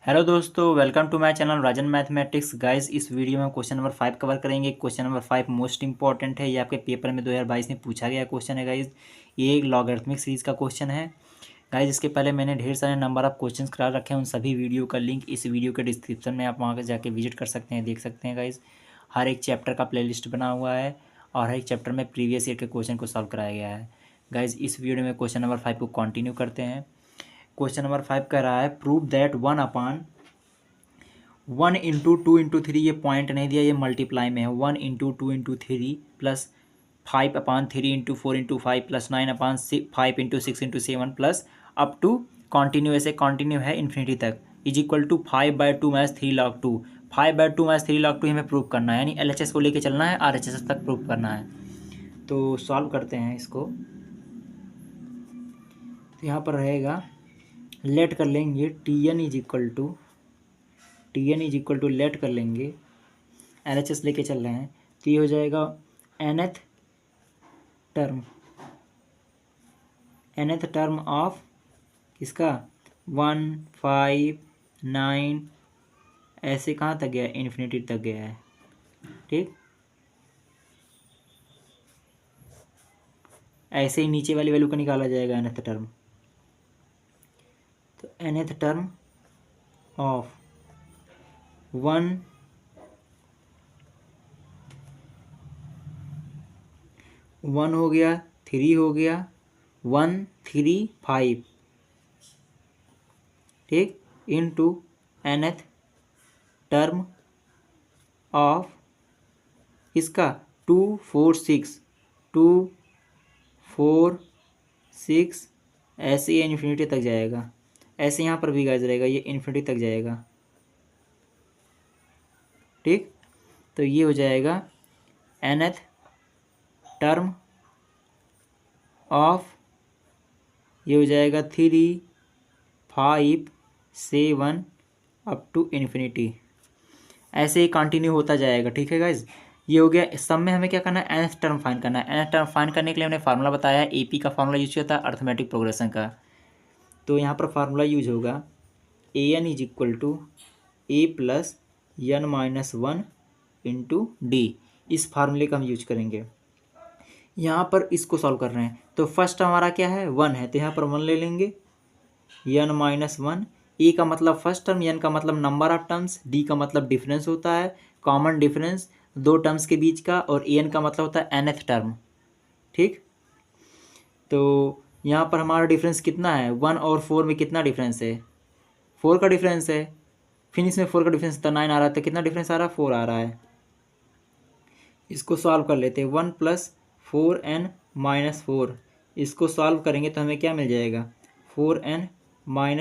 Hello दोस्तों, welcome to my channel Rajan mathematics. Guys, इस video में क्वेश्चन नंबर 5 कवर करेंगे। क्वेश्चन नंबर 5 मोस्ट इंपॉर्टेंट है। ये आपके पेपर में 2022 में पूछा गया क्वेश्चन है गाइस। ये एक लॉगरिथमिक सीरीज का क्वेश्चन है गाइस। इसके पहले मैंने ढेर सारे नंबर ऑफ क्वेश्चंस करा रखे हैं। उन सभी वीडियो का लिंक इस वीडियो के डिस्क्रिप्शन में, आप वहाँ पर जाके विजिट कर सकते हैं, देख सकते हैं गाइस। हर एक चैप्टर का प्ले बना हुआ है और हर एक चैप्टर में प्रीवियस ईयर के क्वेश्चन को सॉल्व कराया गया है गाइस। इस वीडियो में क्वेश्चन नंबर 5 को कंटिन्यू करते हैं। क्वेश्चन नंबर 5 कह रहा है प्रूव दैट 1/2 × 3, ये पॉइंट नहीं दिया, ये मल्टीप्लाई में है। 1/2 × 3 plus 5/3 × 4 × 5 plus 9/5 × 6 plus up to continue, ऐसे कॉन्टिन्यू है इन्फिनिटी तक, इज इक्वल टू 5/2 मैच 3,02,000। 5/2 मैच 3,02,000 हमें प्रूव करना है, यानी LHS को लेके चलना है, RHS तक प्रूव करना है। तो सॉल्व करते हैं इसको। तो यहाँ पर रहेगा, लेट कर लेंगे TN is equal to let कर लेंगे, LHS लेके चल रहे हैं, तो ये हो जाएगा nth टर्म ऑफ इसका 1, 5, 9 ऐसे कहाँ तक गया है, इन्फिनिटी तक गया है। ठीक, ऐसे ही नीचे वाली वैल्यू का निकाला जाएगा nth टर्म। तो nth टर्म ऑफ 1 हो गया, 3 हो गया, 1, 3, 5, ठीक, इनटू nth टर्म ऑफ इसका 2, 4, 6 ऐसे ये इन्फिनिटी तक जाएगा। ऐसे यहाँ पर भी गाइस रहेगा, ये इन्फिनिटी तक जाएगा। ठीक, तो ये हो जाएगा nth टर्म ऑफ, ये हो जाएगा 3, 5, 7 अप टू इन्फिनिटी। ऐसे ही कंटिन्यू होता जाएगा। ठीक है गाइज, ये हो गया। इस सब में हमें क्या करना है, nth टर्म फाइंड करना है। nth टर्म फाइंड करने के लिए हमने फार्मूला बताया है, AP का फार्मूला यूज किया था, अर्थमेटिक प्रोग्रेशन का। तो यहाँ पर फार्मूला यूज होगा AN is equal to A plus N-1 into D। इस फार्मूले का हम यूज करेंगे। यहाँ पर इसको सॉल्व कर रहे हैं, तो फर्स्ट हमारा क्या है, 1 है, तो यहाँ पर 1 ले लेंगे, N-1। ए का मतलब फर्स्ट टर्म, N का मतलब नंबर ऑफ टर्म्स, D का मतलब डिफरेंस होता है, कॉमन डिफरेंस दो टर्म्स के बीच का, और AN का मतलब होता है nth टर्म। ठीक, तो यहाँ पर हमारा डिफरेंस कितना है, 1 और 4 में कितना डिफरेंस है, 4 का डिफरेंस है। फिर इसमें 4 का डिफरेंस था 9 आ रहा था, कितना डिफरेंस आ रहा है, 4 आ रहा है। इसको सॉल्व कर लेते हैं, 1 + 4n - 4, इसको सॉल्व करेंगे तो हमें क्या मिल जाएगा, 4n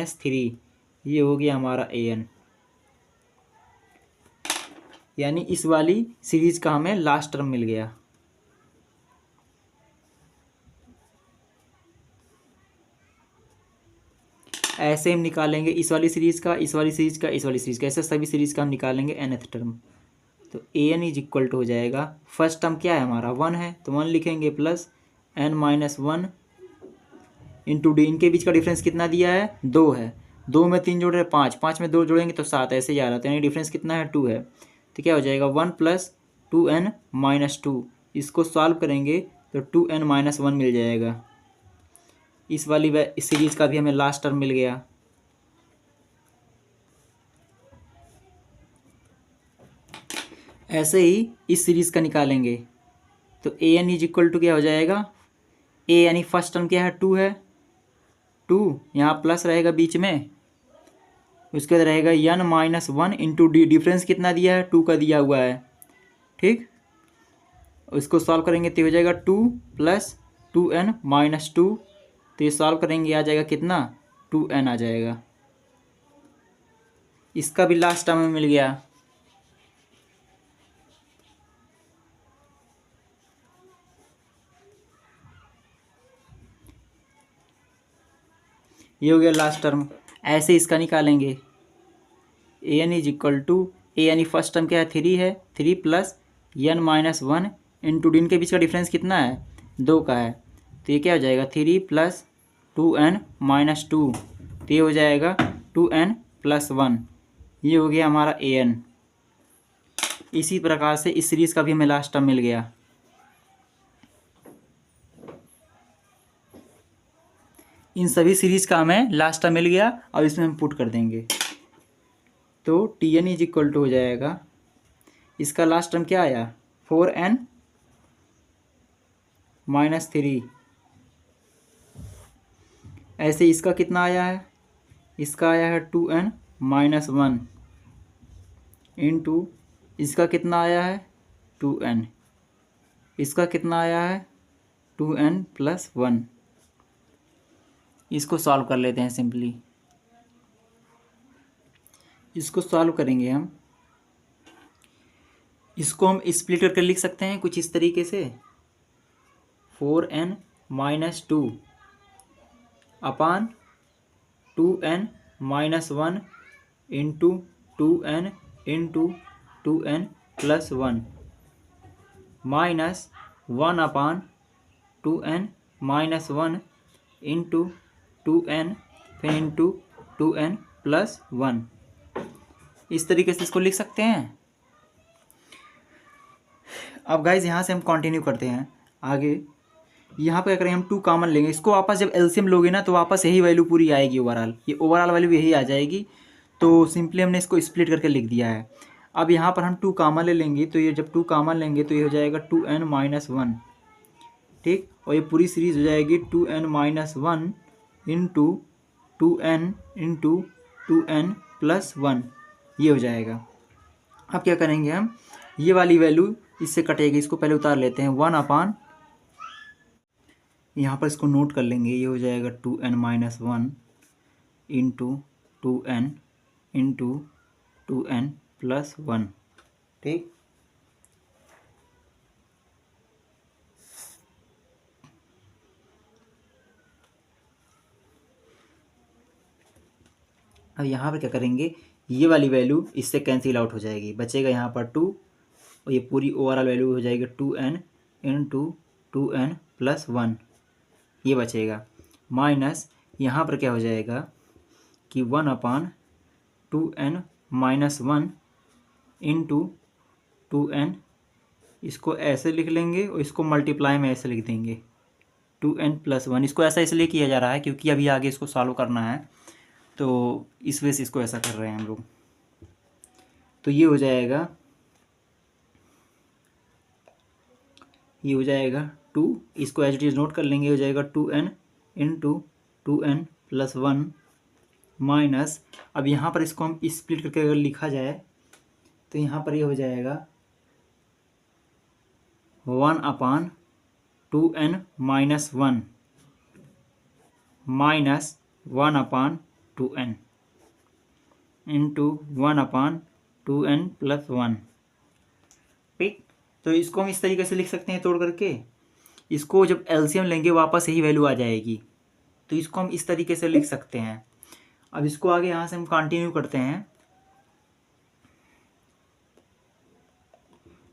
- 3, ये हो गया हमारा AN। यानी इस वाली सीरीज का हमें लास्ट टर्म मिल गया। ऐसे हम निकालेंगे इस वाली सीरीज का, इस वाली सीरीज का, इस वाली सीरीज का, ऐसे सभी सीरीज का हम निकालेंगे nth टर्म। तो AN इज इक्वल टू हो जाएगा, फर्स्ट टर्म क्या है हमारा, 1 है, तो 1 लिखेंगे, प्लस n-1 इंटू D। इनके बीच का डिफरेंस कितना दिया है, 2 है, 2 में 3 जोड़ रहे 5, 5 में 2 जोड़ेंगे तो 7, ऐसे ही आ रहा था, यानी डिफरेंस कितना है, 2 है। तो क्या हो जाएगा, 1 + 2n - 2, इसको सॉल्व करेंगे तो 2n - 1 मिल जाएगा। इस वाली इस सीरीज का भी हमें लास्ट टर्म मिल गया। ऐसे ही इस सीरीज का निकालेंगे, तो AN इज इक्वल टू क्या हो जाएगा, A यानी फर्स्ट टर्म क्या है, 2 है, 2 यहाँ प्लस रहेगा बीच में, उसके बाद रहेगा N-1 इंटू D। डिफरेंस कितना दिया है, 2 का दिया हुआ है। ठीक, इसको सॉल्व करेंगे तो हो जाएगा 2 + 2n - 2, तो ये सॉल्व करेंगे आ जाएगा कितना, 2n आ जाएगा। इसका भी लास्ट टर्म में मिल गया। ये हो गया लास्ट टर्म। ऐसे इसका निकालेंगे, AN is equal to, A यानी फर्स्ट टर्म क्या है, 3 है, 3 + N - 1 इंटू D के बीच का डिफरेंस कितना है, 2 का है, तो ये क्या हो जाएगा, 3 + 2n - 2, तो ये हो जाएगा 2n + 1। ये हो गया हमारा an। इसी प्रकार से इस सीरीज का भी हमें लास्ट टर्म मिल गया। इन सभी सीरीज का हमें लास्ट टर्म मिल गया। अब इसमें हम पुट कर देंगे तो Tn इज इक्वल टू हो जाएगा, इसका लास्ट टर्म क्या आया 4n माइनस 3। ऐसे इसका कितना आया है, इसका आया है 2n माइनस 1 इंटू इसका कितना आया है 2n, इसका कितना आया है 2n प्लस 1। इसको सॉल्व कर लेते हैं सिंपली। इसको सॉल्व करेंगे हम, इसको हम स्प्लिट करके लिख सकते हैं कुछ इस तरीके से 4n माइनस 2 अपान 2n minus 1 into 2n into 2n plus 1 minus 1 अपान 2n माइनस 1 इंटू 2n फिर इंटू 2n प्लस 1। इस तरीके से इसको लिख सकते हैं। अब गाइज यहाँ से हम कंटिन्यू करते हैं आगे। यहाँ पर अगर हम 2 कॉमन लेंगे, इसको वापस जब एलसीएम लोगे ना तो वापस यही वैल्यू पूरी आएगी ओवरऑल, ये ओवरऑल वैल्यू यही आ जाएगी। तो सिंपली हमने इसको स्प्लिट करके लिख दिया है। अब यहाँ पर हम 2 कॉमन ले लेंगे तो ये जब 2 कॉमन लेंगे तो ये हो जाएगा 2n माइनस 1, ठीक। और ये पूरी सीरीज हो जाएगी 2n minus 1 into 2n into 2n plus 1, ये हो जाएगा। अब क्या करेंगे हम, ये वाली वैल्यू इससे कटेगी, इसको पहले उतार लेते हैं 1 अपान, यहाँ पर इसको नोट कर लेंगे, ये हो जाएगा 2n minus 1 into 2n into 2n plus 1, ठीक। अब यहाँ पर क्या करेंगे, ये वाली वैल्यू इससे कैंसिल आउट हो जाएगी, बचेगा यहाँ पर 2 और ये पूरी ओवरऑल वैल्यू हो जाएगी 2n इंटू 2n प्लस 1, ये बचेगा। माइनस यहाँ पर क्या हो जाएगा कि 1 अपान 2n माइनस 1 इंटू 2n, इसको ऐसे लिख लेंगे और इसको मल्टीप्लाई में ऐसे लिख देंगे 2n प्लस 1। इसको ऐसा इसलिए किया जा रहा है क्योंकि अभी आगे इसको सॉल्व करना है, तो इस वजह से इसको ऐसा कर रहे हैं हम लोग। तो ये हो जाएगा, ये हो जाएगा 2, इसको एज इट इज़ नोट कर लेंगे, हो जाएगा 2n into 2n plus 1 minus, अब यहाँ पर इसको हम स्प्लिट करके अगर लिखा जाए तो यहाँ पर ये हो जाएगा 1 अपान 2n माइनस 1 माइनस 1 अपान 2n इंटू 1 अपान 2n प्लस 1, ठीक। तो इसको हम इस तरीके से लिख सकते हैं तोड़ करके, इसको जब एलसीएम लेंगे वापस यही वैल्यू आ जाएगी, तो इसको हम इस तरीके से लिख सकते हैं। अब इसको आगे यहाँ से हम कंटिन्यू करते हैं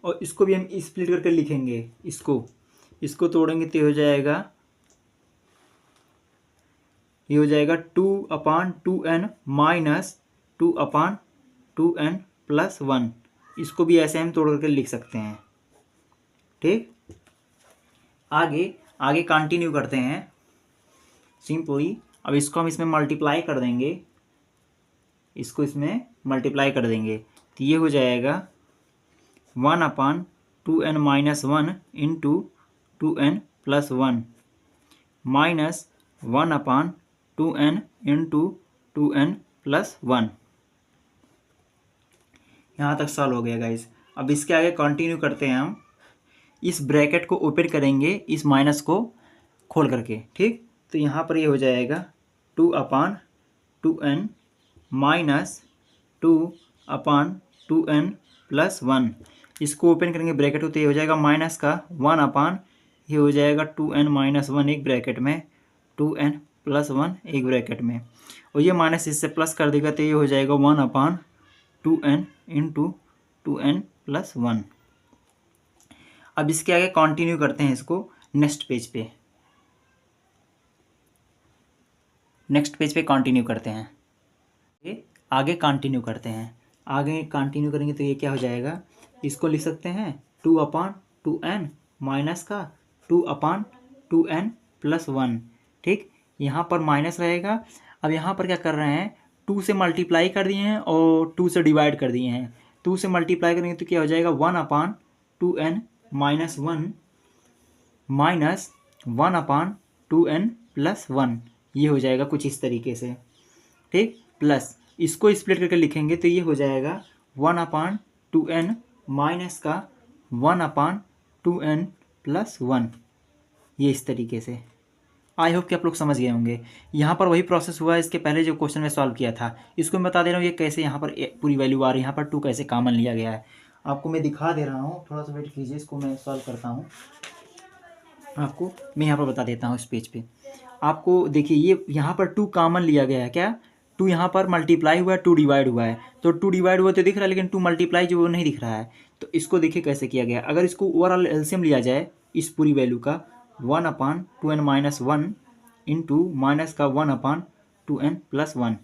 और इसको भी हम स्प्लिट करके लिखेंगे, इसको तोड़ेंगे तो हो जाएगा, ये हो जाएगा 2 अपान 2n माइनस 2 अपान 2n प्लस 1। इसको भी ऐसे हम तोड़ करके लिख सकते हैं, ठीक। आगे कंटिन्यू करते हैं सिंपली। अब इसको हम इसमें मल्टीप्लाई कर देंगे, इसको इसमें मल्टीप्लाई कर देंगे तो ये हो जाएगा 1 अपान 2n minus 1 into 2n plus 1 minus 1 अपान 2n इंटू 2n प्लस 1। यहाँ तक सॉल्व हो गया गाइस। अब इसके आगे कंटिन्यू करते हैं हम, इस ब्रैकेट को ओपन करेंगे इस माइनस को खोल करके, ठीक। तो यहाँ पर ये हो जाएगा 2 अपान 2n माइनस 2 अपान 2n प्लस 1। इसको ओपन करेंगे ब्रैकेट को तो ये हो जाएगा माइनस का 1 अपान, ये हो जाएगा 2n माइनस 1 एक ब्रैकेट में, 2n प्लस 1 एक ब्रैकेट में, और ये माइनस इससे प्लस कर देगा तो ये हो जाएगा 1 अपान 2n इंटू 2n प्लस 1। अब इसके आगे कंटिन्यू करते हैं इसको नेक्स्ट पेज पे कंटिन्यू करते हैं, आगे कंटिन्यू करते हैं। आगे कंटिन्यू करेंगे तो ये क्या हो जाएगा, इसको लिख सकते हैं 2/2n माइनस का 2/2n प्लस 1। ठीक, यहाँ पर माइनस रहेगा। अब यहाँ पर क्या कर रहे हैं, 2 से मल्टीप्लाई कर दिए हैं और 2 से डिवाइड कर दिए हैं। 2 से मल्टीप्लाई करेंगे तो क्या हो जाएगा 1/2n minus 1 minus 1/2n plus 1, ये हो जाएगा कुछ इस तरीके से। ठीक, प्लस इसको स्प्लिट करके लिखेंगे तो ये हो जाएगा 1/2n माइनस का 1/2n प्लस 1, ये इस तरीके से। आई होप कि आप लोग समझ गए होंगे। यहाँ पर वही प्रोसेस हुआ है इसके पहले जो क्वेश्चन में सॉल्व किया था, इसको मैं बता दे रहा हूँ ये कैसे यहाँ पर पूरी वैल्यू आ रही है, यहाँ पर 2 कैसे कॉमन लिया गया है। आपको मैं दिखा दे रहा हूँ, थोड़ा सा वेट कीजिए, इसको मैं सॉल्व करता हूँ। आपको मैं यहाँ पर बता देता हूँ इस पेज पे। आपको देखिए ये यहाँ पर 2 कॉमन लिया गया है, क्या 2 यहाँ पर मल्टीप्लाई हुआ है, 2 डिवाइड हुआ है, तो 2 डिवाइड हुआ तो दिख रहा है, लेकिन 2 मल्टीप्लाई जो वो नहीं दिख रहा है। तो इसको देखिए कैसे किया गया। अगर इसको ओवरऑल एलसीएम लिया जाए इस पूरी वैल्यू का 1/2n माइनस 1 इंटू माइनस का 1/2n प्लस 1,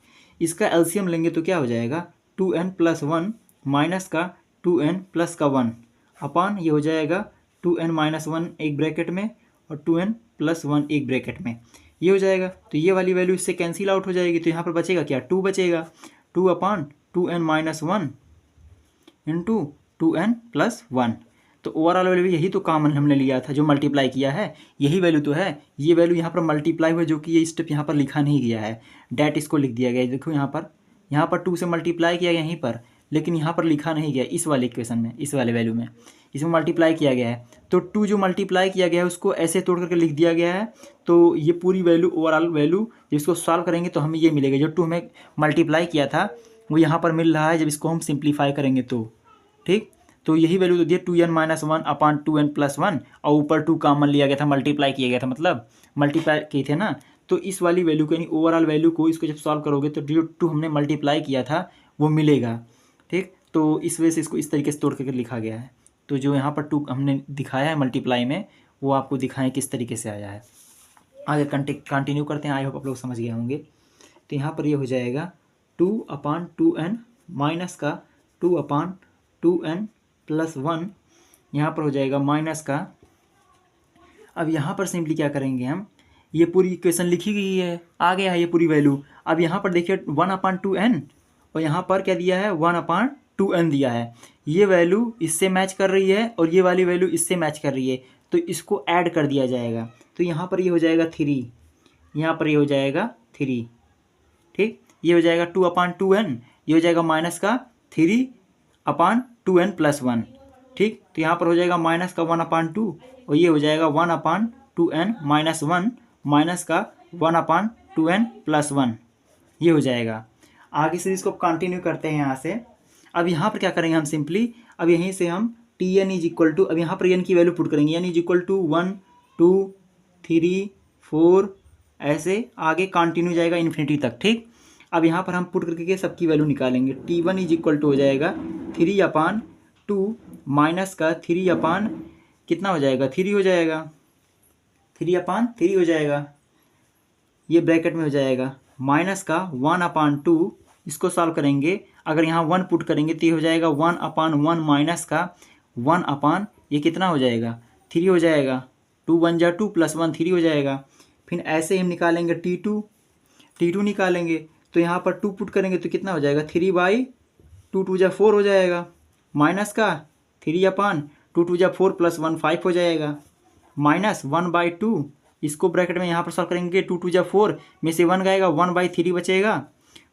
इसका एलसीएम लेंगे तो क्या हो जाएगा 2n प्लस 1 माइनस का 2n प्लस का 1 अपान ये हो जाएगा 2n माइनस 1 एक ब्रैकेट में और 2n प्लस 1 एक ब्रैकेट में, ये हो जाएगा। तो ये वाली वैल्यू इससे कैंसिल आउट हो जाएगी, तो यहाँ पर बचेगा क्या 2 बचेगा, 2/2n minus 1 into 2n plus 1। तो ओवरऑल वैल्यू यही तो कॉमन हमने लिया था जो मल्टीप्लाई किया है, यही वैल्यू तो है। ये वैल्यू यहाँ पर मल्टीप्लाई हुआ जो कि ये स्टेप यहाँ पर लिखा नहीं गया है, डैट इसको लिख दिया गया है। देखो यहाँ पर 2 से मल्टीप्लाई किया गया यहीं पर, लेकिन यहाँ पर लिखा नहीं गया इस वाले इक्वेशन में, इस वाले वैल्यू में, इसमें मल्टीप्लाई किया गया है। तो 2 जो मल्टीप्लाई किया गया है उसको ऐसे तोड़ करके लिख दिया गया है। तो ये पूरी वैल्यू ओवरऑल वैल्यू जिसको सॉल्व करेंगे तो हमें ये मिलेगा, जो 2 हमें मल्टीप्लाई किया था वो यहाँ पर मिल रहा है जब इसको हम सिंप्लीफाई करेंगे तो। ठीक, तो यही वैल्यू तो दिया 2n माइनस 1/2n प्लस 1, और ऊपर 2 कॉमन लिया गया था, मल्टीप्लाई किया गया था, मतलब मल्टीप्लाई किए थे ना। तो इस वाली वैल्यू को यानी ओवरऑल वैल्यू को इसको जब सॉल्व करोगे तो जो 2 हमने मल्टीप्लाई किया था वो मिलेगा। ठीक, तो इस वजह से इसको इस तरीके से तोड़ करके लिखा गया है। तो जो यहाँ पर 2 हमने दिखाया है मल्टीप्लाई में वो आपको दिखाएं किस तरीके से आया है। आगे कंटिन्यू करते हैं, आई होप आप लोग समझ गए होंगे। तो यहाँ पर ये हो जाएगा 2/2n माइनस का 2/2n प्लस 1, यहाँ पर हो जाएगा माइनस का। अब यहाँ पर सिंपली क्या करेंगे हम, ये पूरी इक्वेशन लिखी गई है, आ गया है ये पूरी वैल्यू। अब यहाँ पर देखिए 1/2n और यहाँ पर क्या दिया है 1/2n दिया है, ये वैल्यू इससे मैच कर रही है और ये वाली वैल्यू इससे मैच कर रही है, तो इसको ऐड कर दिया जाएगा। तो यहाँ पर ये हो जाएगा 3, यहाँ पर ये हो जाएगा 3। ठीक, ये हो जाएगा 2/2n, ये हो जाएगा माइनस का 3/2n प्लस 1। ठीक, तो यहाँ पर हो जाएगा माइनस का 1/2 और ये हो जाएगा 1/2n माइनस 1 माइनस का 1/2n प्लस 1, ये हो जाएगा। आगे से इसको कंटिन्यू करते हैं यहाँ से। अब यहाँ पर क्या करेंगे हम सिंपली, अब यहीं से हम Tn इज इक्वल टू, अब यहाँ पर n की वैल्यू पुट करेंगे, n इज इक्वल टू 1 2 3 4 ऐसे आगे कंटिन्यू जाएगा इन्फिनिटी तक। ठीक, अब यहाँ पर हम पुट करके सबकी वैल्यू निकालेंगे। T1 इज इक्वल टू हो जाएगा 3/2 माइनस का 3 कितना हो जाएगा 3 हो जाएगा, 3/3 हो जाएगा, ये ब्रैकेट में हो जाएगा, माइनस का 1/2, इसको सॉल्व करेंगे अगर यहाँ 1 पुट करेंगे तो ये हो जाएगा 1/1 माइनस का 1 ये कितना हो जाएगा 3 हो जाएगा, 2 1 जा 2 प्लस 1 3 हो जाएगा। फिर ऐसे ही हम निकालेंगे T2 निकालेंगे तो यहाँ पर 2 पुट करेंगे तो कितना हो जाएगा 3/2 2 जा 4 हो जाएगा, माइनस का 3/2 2 जा 4 प्लस 1 5 हो जाएगा, माइनस 1/2, इसको ब्रैकेट में यहाँ पर सॉल्व करेंगे 2 2 जा 4 में से 1 गएगा 1/3 बचेगा,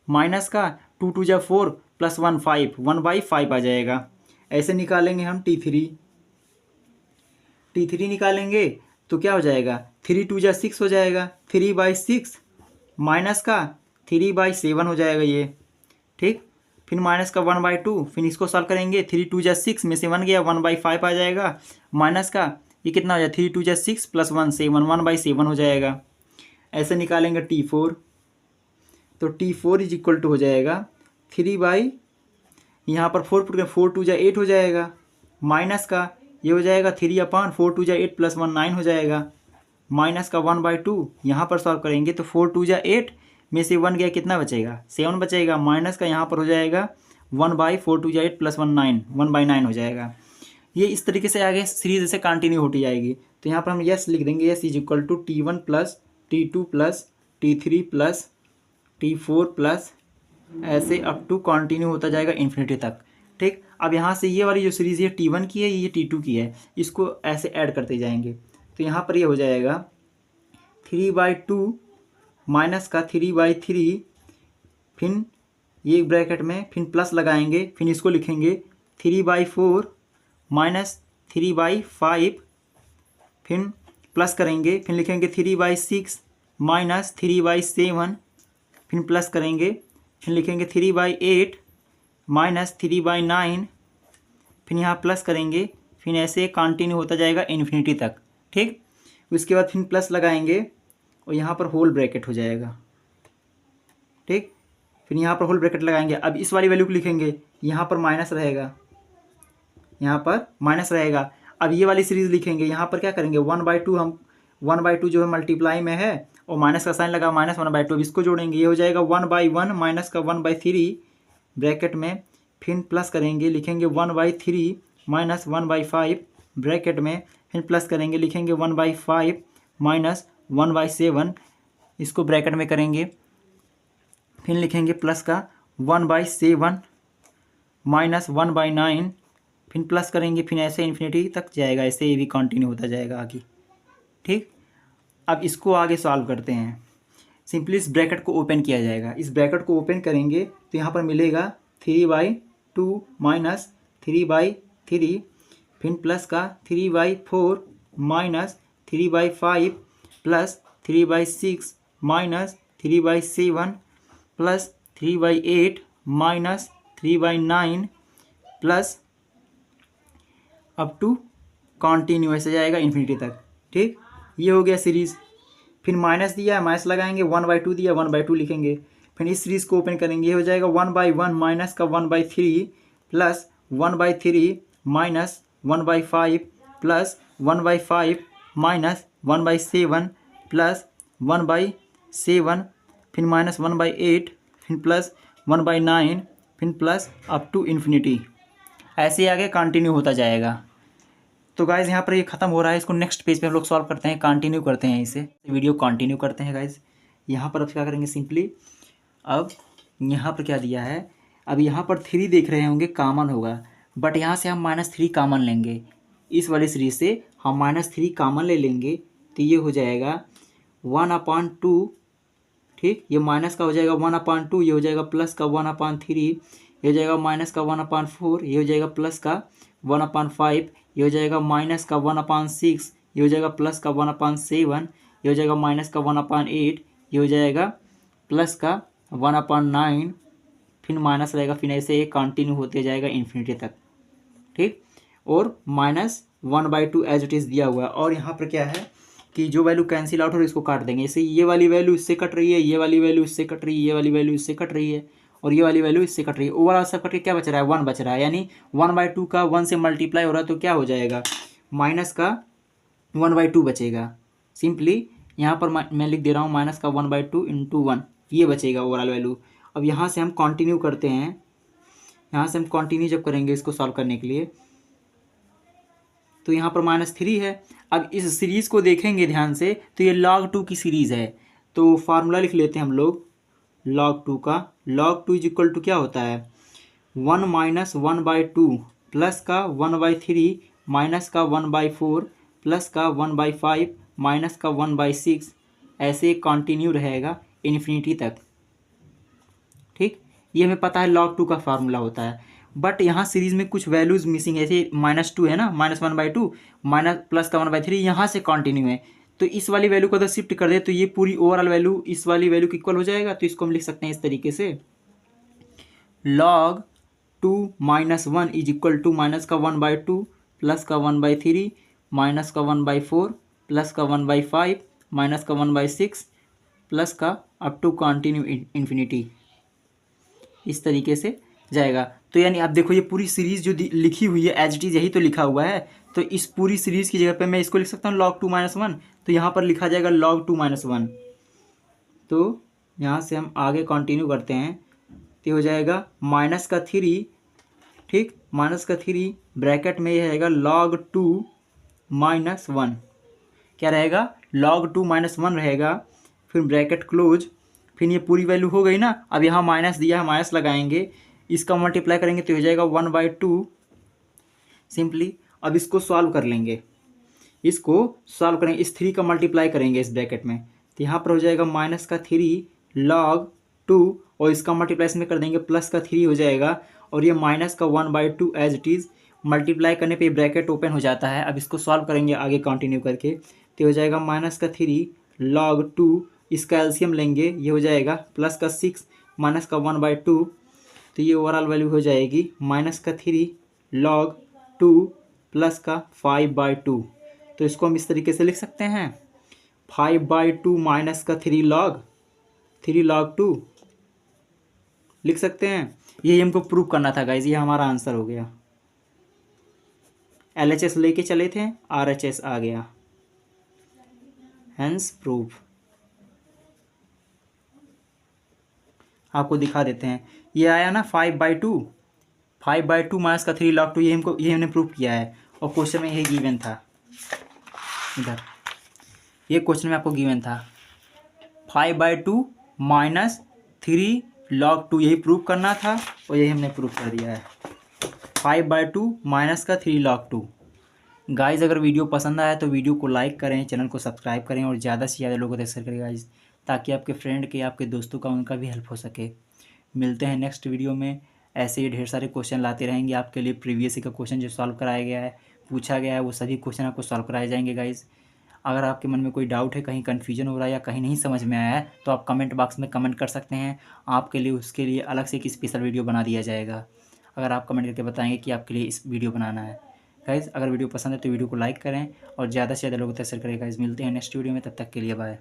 माइनस का 2 2 जा 4 प्लस 1 5 1/5 आ जाएगा। ऐसे निकालेंगे हम T3 निकालेंगे तो क्या हो जाएगा 3 2 जा 6 हो जाएगा, 3/6 माइनस का 3/7 हो जाएगा ये। ठीक, फिर माइनस का 1/2, फिर इसको सॉल्व करेंगे 3 2 जा 6 में से 1 गया 1/5 आ जाएगा, माइनस का ये कितना हो जाएगा 3 2 जा 6 प्लस 1 7 1/7 हो जाएगा। ऐसे निकालेंगे T4 तो T4 इज इक्वल टू हो जाएगा 3 यहाँ पर 4 पुट 4 2 जा 8 हो जाएगा, माइनस का ये हो जाएगा 3/4 2 जा 8 प्लस 1 9 हो जाएगा, माइनस का 1/2, यहाँ पर सॉल्व करेंगे तो 4 2 जा 8 में से 1 गया कितना बचेगा 7 बचेगा, माइनस का यहाँ पर हो जाएगा 1/4 प्लस 1/9 1/9 हो जाएगा। ये इस तरीके से आगे सीरीज ऐसे कंटिन्यू होती जाएगी। तो यहाँ पर हम यस लिख देंगे, S is equal to T1 plus T2 plus T3 plus T4 plus ऐसे अप टू कंटिन्यू होता जाएगा इन्फिनिटी तक। ठीक, अब यहाँ से ये वाली जो सीरीज़ है T1 की है, ये T2 की है, इसको ऐसे ऐड करते जाएंगे। तो यहाँ पर ये हो जाएगा 3/2 माइनस का 3/3, फिर ये ब्रैकेट में फिर प्लस लगाएंगे, फिर इसको लिखेंगे 3/4 माइनस 3/5, फिर प्लस करेंगे, फिर लिखेंगे 3/6 माइनस 3/7, फिर प्लस करेंगे, फिर लिखेंगे 3/8 माइनस 3/9, फिर यहाँ प्लस करेंगे, फिर ऐसे कंटिन्यू होता जाएगा इन्फिनिटी तक। ठीक, उसके बाद फिर प्लस लगाएंगे और यहाँ पर होल ब्रैकेट हो जाएगा। ठीक, फिर यहाँ पर होल ब्रैकेट लगाएंगे। अब इस वाली वैल्यू को लिखेंगे, यहाँ पर माइनस रहेगा, यहाँ पर माइनस रहेगा। अब ये वाली सीरीज़ लिखेंगे, यहाँ पर क्या करेंगे 1/2, हम 1/2 जो है मल्टीप्लाई में है और माइनस का साइन लगा, माइनस 1/2, अब इसको जोड़ेंगे, ये हो जाएगा 1/1 माइनस का 1/3 ब्रैकेट में, फिर प्लस करेंगे, लिखेंगे 1/3 माइनस 1/5 ब्रैकेट में, फिर प्लस करेंगे, लिखेंगे 1/5 माइनस 1/7, इसको ब्रैकेट में करेंगे, फिर लिखेंगे प्लस का 1/7 माइनस 1/9, फिर प्लस करेंगे, फिर ऐसे इन्फिनिटी तक जाएगा, ऐसे ये भी कंटिन्यू होता जाएगा आगे। ठीक, अब इसको आगे सॉल्व करते हैं। सिंपली इस ब्रैकेट को ओपन किया जाएगा, इस ब्रैकेट को ओपन करेंगे तो यहाँ पर मिलेगा 3/2 माइनस 3/3, फिर प्लस का 3/4 minus 3/5 plus 3/6 minus 3/7 plus 3/8 minus 3/9 plus up to continue ऐसे जाएगा इन्फिनिटी तक। ठीक, ये हो गया सीरीज़। फिर माइनस दिया, माइनस लगाएंगे, 1/2 दिया, 1/2 लिखेंगे, फिर इस सीरीज़ को ओपन करेंगे, ये हो जाएगा 1/1 माइनस का 1/3 plus 1/3 minus 1/5 plus 1/5 minus 1/7 plus 1/7, फिर माइनस 1/8, फिर प्लस 1/9, फिर प्लस अप टू इन्फिनिटी, ऐसे आगे कंटिन्यू होता जाएगा। तो गाइज़ यहाँ पर ये ख़त्म हो रहा है, इसको नेक्स्ट पेज पे हम लोग सॉल्व करते हैं, कंटिन्यू करते हैं, इसे वीडियो कंटिन्यू करते हैं गाइज़। यहाँ पर अब क्या करेंगे, सिंपली अब यहाँ पर क्या दिया है, अब यहाँ पर 3 देख रहे होंगे, कॉमन होगा, बट यहाँ से हम -3 कॉमन लेंगे, इस वाली सीरीज से हम -3 कॉमन ले लेंगे, तो ये हो जाएगा 1/2। ठीक, ये माइनस का हो जाएगा 1/2, ये हो जाएगा प्लस का 1/3, ये हो जाएगा माइनस का 1/4, ये हो जाएगा प्लस का 1/5, ये हो जाएगा माइनस का 1/6, ये हो जाएगा प्लस का 1/7, ये हो जाएगा माइनस का 1/8, ये हो जाएगा प्लस का 1/9, फिर माइनस रहेगा, फिर ऐसे कंटिन्यू होते जाएगा इन्फिनिटी तक। ठीक, और -1/2 एज इट इज़ दिया हुआ है। और यहाँ पर क्या है कि जो वैल्यू कैंसिल आउट हो रही है इसको काट देंगे, जैसे ये वाली वैल्यू इससे कट रही है, ये वाली वैल्यू इससे कट रही है, ये वाली वैल्यू इससे कट रही है, और ये वाली वैल्यू इससे कट रही है, ओवरऑल सब कट के क्या बच रहा है, 1 बच रहा है, यानी 1/2 का 1 से मल्टीप्लाई हो रहा है, तो क्या हो जाएगा, माइनस का 1/2 बचेगा। सिंपली यहाँ पर मैं लिख दे रहा हूँ माइनस का 1/2 इंटू 1, ये बचेगा ओवरऑल वैल्यू। अब यहाँ से हम कंटिन्यू करते हैं, यहाँ से हम कंटिन्यू जब करेंगे इसको सॉल्व करने के लिए, तो यहाँ पर -3 है। अब इस सीरीज़ को देखेंगे ध्यान से, तो ये log 2 की सीरीज़ है, तो फार्मूला लिख लेते हैं हम लोग log 2 का। log 2 इज इक्वल टू क्या होता है, 1 माइनस 1/2 प्लस का 1/3 माइनस का 1/4 प्लस का 1/5 माइनस का 1/6, ऐसे कंटिन्यू रहेगा इन्फिनिटी तक। ठीक, ये हमें पता है log 2 का फार्मूला होता है, बट यहाँ सीरीज में कुछ वैल्यूज़ मिसिंग है, जैसे -2 है ना, -1/2 माइनस प्लस का 1/3, यहाँ से कंटिन्यू है, तो इस वाली वैल्यू को अगर शिफ्ट कर दे तो ये पूरी ओवरऑल वैल्यू इस वाली वैल्यू की इक्वल हो जाएगा। तो इसको हम लिख सकते हैं इस तरीके से, log 2 - 1 is equal to minus का 1/2 प्लस का 1/3 माइनस का 1/4 प्लस का 1/5 माइनस का 1/6 प्लस का अप टू कंटिन्यू इन्फिनिटी, इस तरीके से जाएगा। तो यानी आप देखो ये पूरी सीरीज़ जो लिखी हुई है एज इट इज़ यही तो लिखा हुआ है, तो इस पूरी सीरीज़ की जगह पे मैं इसको लिख सकता हूँ log 2 - 1, तो यहाँ पर लिखा जाएगा log 2 - 1। तो यहाँ से हम आगे कंटिन्यू करते हैं, तो हो जाएगा -3, ठीक, -3 ब्रैकेट में ये रहेगा log 2 -1, क्या रहेगा log 2 -1 रहेगा, फिर ब्रैकेट क्लोज, फिर ये पूरी वैल्यू हो गई ना। अब यहाँ माइनस दिया है, माइनस लगाएंगे, इसका मल्टीप्लाई करेंगे तो हो जाएगा 1/2 सिंपली। अब इसको सॉल्व कर लेंगे, इसको सॉल्व करेंगे, इस 3 का मल्टीप्लाई करेंगे इस ब्रैकेट में, तो यहाँ पर हो जाएगा -3 log 2 और इसका मल्टीप्लाई इसमें कर देंगे +3 हो जाएगा, और ये -1/2 एज इट इज़, मल्टीप्लाई करने पे ब्रैकेट ओपन हो जाता है। अब इसको सॉल्व करेंगे आगे कंटिन्यू करके, तो हो जाएगा -3 log 2, इसका एलसीएम लेंगे, ये हो जाएगा +6 -1/2, तो ये ओवरऑल वैल्यू हो जाएगी -3 log 2 +5/2। तो इसको हम इस तरीके से लिख सकते हैं 5/2 -3 log 2 लिख सकते हैं। यही हमको प्रूव करना था गाइज, ये हमारा आंसर हो गया। LHS लेके चले थे, RHS आ गया, हेंस प्रूफ। आपको दिखा देते हैं, ये आया ना 5/2 -3 log 2, ये हमने प्रूव किया है, और क्वेश्चन में यही गिवन था, इधर ये क्वेश्चन में आपको गिवन था 5/2 -3 log 2, यही प्रूव करना था, और यही हमने प्रूव कर दिया है 5/2 -3 log 2। गाइज़ अगर वीडियो पसंद आया तो वीडियो को लाइक करें, चैनल को सब्सक्राइब करें, और ज़्यादा से ज़्यादा लोगों तक शेयर करें गाइज़, ताकि आपके फ्रेंड के, आपके दोस्तों का, उनका भी हेल्प हो सके। मिलते हैं नेक्स्ट वीडियो में, ऐसे ही ढेर सारे क्वेश्चन लाते रहेंगे आपके लिए। प्रीवियस का क्वेश्चन जो सॉल्व कराया गया है, पूछा गया है, वो सभी क्वेश्चन आपको सॉल्व कराए जाएंगे गाइज़। अगर आपके मन में कोई डाउट है, कहीं कन्फ्यूजन हो रहा है या कहीं नहीं समझ में आया है, तो आप कमेंट बॉक्स में कमेंट कर सकते हैं, आपके लिए उसके लिए अलग से एक स्पेशल वीडियो बना दिया जाएगा, अगर आप कमेंट करके बताएंगे कि आपके लिए इस वीडियो बनाना है। गाइज़ अगर वीडियो पसंद है तो वीडियो को लाइक करें और ज़्यादा से ज़्यादा लोगों तक शेयर करें गाइज़। मिलते हैं नेक्स्ट वीडियो में, तब तक के लिए बाय।